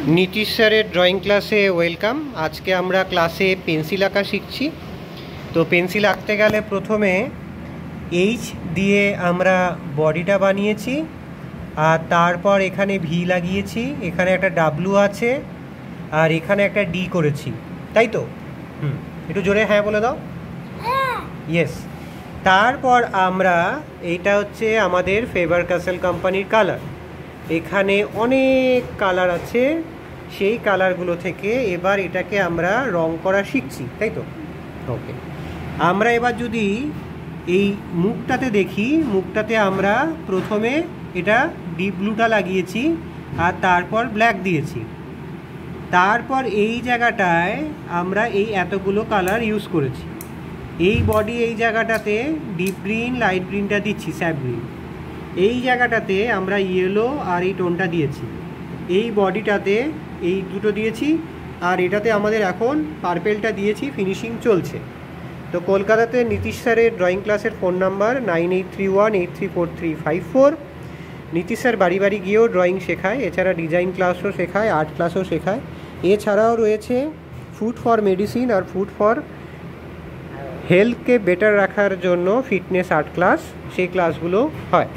Nitish sir drawing क्लासे welcome. आज के আমরা ক্লাসে পেন্সিল আঁকা শিখছি। তো পেন্সিল আঁকতে গেলে প্রথমে এইচ দিয়ে আমরা বডিটা বানিয়েছি, আর তারপর এখানে ভি লাগিয়েছি, এখানে একটা ডাব্লু আছে, আর এখানে একটা ডি করেছি, তাই তো? একটু জোরে হ্যাঁ বলে দাও। ইয়েস। তারপর আমরা এইটা হচ্ছে আমাদের ফেবার ক্যাসেল কোম্পানির কালার। এখানে অনেক কালার আছে, সেই কালারগুলো থেকে এবার এটাকে আমরা রং করা শিখছি, তাই তো? ওকে, আমরা এবার যদি এই মুখটাতে দেখি, মুখটাতে আমরা প্রথমে এটা ডিপ ব্লুটা লাগিয়েছি আর তারপর ব্ল্যাক দিয়েছি। তারপর এই জায়গাটায় আমরা এই এতগুলো কালার ইউজ করেছি। এই বডি এই জায়গাটাতে ডিপ গ্রিন লাইট গ্রিনটা দিচ্ছি, স্যাপ গ্রিন। এই জায়গাটাতে আমরা ইয়েলো আর এই টোনটা দিয়েছি। এই বডিটাতে এই দুটো দিয়েছি, আর এটাতে আমাদের এখন পার্পেলটা দিয়েছি, ফিনিশিং চলছে। তো কলকাতাতে নীতিশ স্যারের ড্রয়িং ক্লাসের ফোন নাম্বার 9831834354। নীতিশ স্যার বাড়ি বাড়ি গিয়েও ড্রয়িং শেখায়, এছাড়া ডিজাইন ক্লাসও শেখায়, আর্ট ক্লাসও শেখায়। এছাড়াও রয়েছে ফুড ফর মেডিসিন আর ফুড ফর হেলথকে বেটার রাখার জন্য ফিটনেস আর্ট ক্লাস, সেই ক্লাসগুলো হয়।